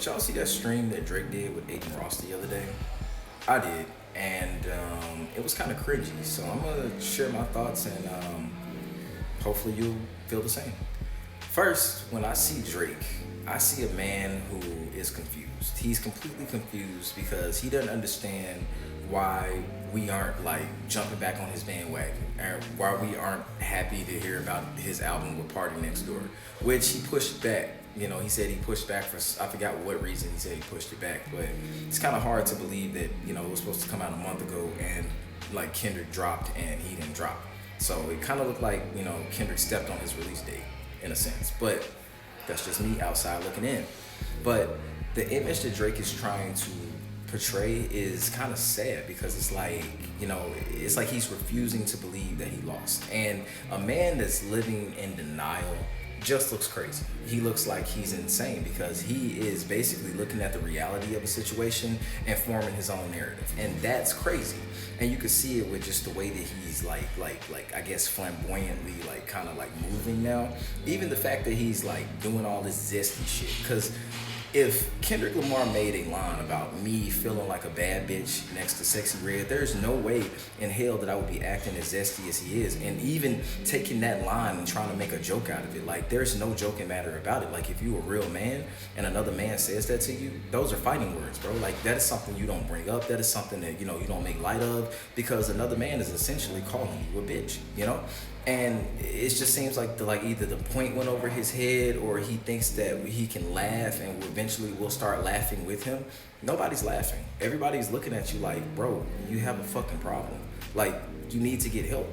did y'all see that stream that Drake did with Aiden Ross the other day? I did, and it was kind of cringy. So I'm gonna share my thoughts, and hopefully you'll feel the same. First, when I see Drake, I see a man who is confused. He's completely confused because he doesn't understand why we aren't like jumping back on his bandwagon, or why we aren't happy to hear about his album with Party Next Door, which he pushed back. You know, he said he pushed back for, I forgot what reason he said he pushed it back, but it's kind of hard to believe that, you know, it was supposed to come out a month ago and like Kendrick dropped and he didn't drop. So it kind of looked like, you know, Kendrick stepped on his release date in a sense, but that's just me outside looking in. But the image that Drake is trying to portray is kind of sad because it's like, you know, it's like he's refusing to believe that he lost. And a man that's living in denial just looks crazy. He looks like he's insane because he is basically looking at the reality of a situation and forming his own narrative. And that's crazy. And you can see it with just the way that he's like I guess flamboyantly like kind of like moving now. Even the fact that he's like doing all this zesty shit. Because if Kendrick Lamar made a line about me feeling like a bad bitch next to Sexy Red, there's no way in hell that I would be acting as zesty as he is. And even taking that line and trying to make a joke out of it, like there's no joking matter about it. Like if you a real man and another man says that to you, those are fighting words, bro. Like that is something you don't bring up. That is something that, you know, you don't make light of because another man is essentially calling you a bitch, you know? And it just seems like either the point went over his head or he thinks that he can laugh and eventually we'll start laughing with him. Nobody's laughing. Everybody's looking at you like, bro, you have a fucking problem. Like, you need to get help.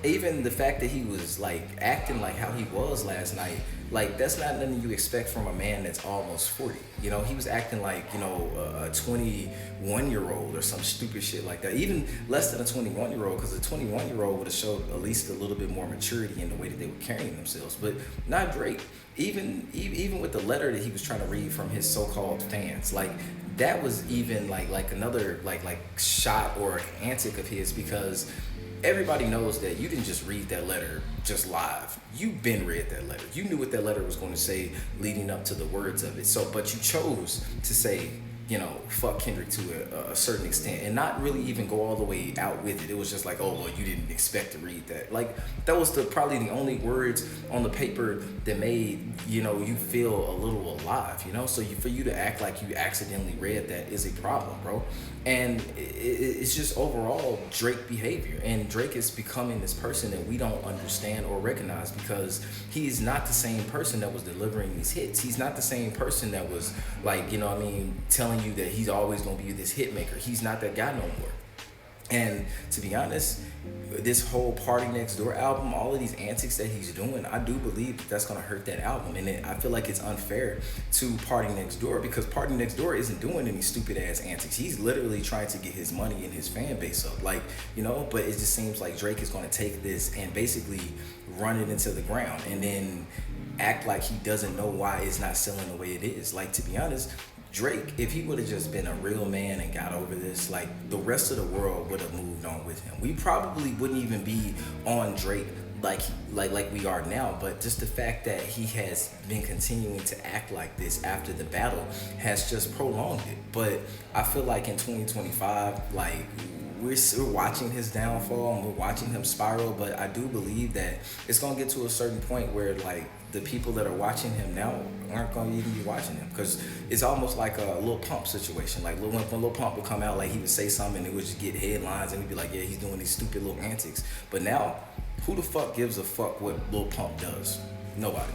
Even the fact that he was like acting like how he was last night, like that's not nothing you expect from a man that's almost 40. You know, he was acting like, you know, a 21-year-old or some stupid shit like that. Even less than a 21-year-old, because a 21-year-old would have showed at least a little bit more maturity in the way that they were carrying themselves. But not Drake. Even with the letter that he was trying to read from his so-called fans, like that was even like another like shot or antic of his because everybody knows that you didn't just read that letter just live. You've been read that letter. You knew what that letter was going to say leading up to the words of it. So, but you chose to say, you know, fuck Kendrick to a certain extent and not really even go all the way out with it. It was just like, oh, well, you didn't expect to read that. Like, that was probably the only words on the paper that made, you know, you feel a little alive, you know? So for you to act like you accidentally read that is a problem, bro. And it's just overall Drake behavior. And Drake is becoming this person that we don't understand or recognize because he's not the same person that was delivering these hits. He's not the same person that was like, you know what I mean, telling you that he's always going to be this hit maker. He's not that guy no more. And to be honest, this whole Party Next Door album, all of these antics that he's doing, I do believe that that's going to hurt that album. And I feel like it's unfair to Party Next Door because Party Next Door isn't doing any stupid ass antics. He's literally trying to get his money and his fan base up. Like, you know, but it just seems like Drake is going to take this and basically run it into the ground and then act like he doesn't know why it's not selling the way it is. Like, to be honest, Drake, if he would have just been a real man and got over this, like the rest of the world would have moved on with him. We probably wouldn't even be on Drake like we are now, but just the fact that he has been continuing to act like this after the battle has just prolonged it. But I feel like in 2025, like we're watching his downfall and we're watching him spiral, but I do believe that it's gonna get to a certain point where like the people that are watching him now aren't gonna even be watching him because it's almost like a Lil Pump situation. Like when Lil Pump would come out, like he would say something and it would just get headlines and we'd be like, yeah, he's doing these stupid little antics. But now, who the fuck gives a fuck what Lil Pump does? Nobody.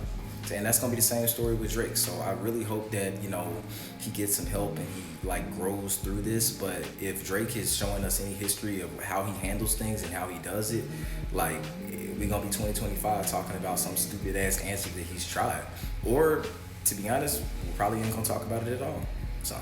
And that's gonna be the same story with Drake. So I really hope that, you know, he gets some help and he like grows through this. But if Drake is showing us any history of how he handles things and how he does it, like we're gonna be 2025 talking about some stupid ass antic that he's tried. Or to be honest, we probably ain't gonna talk about it at all. So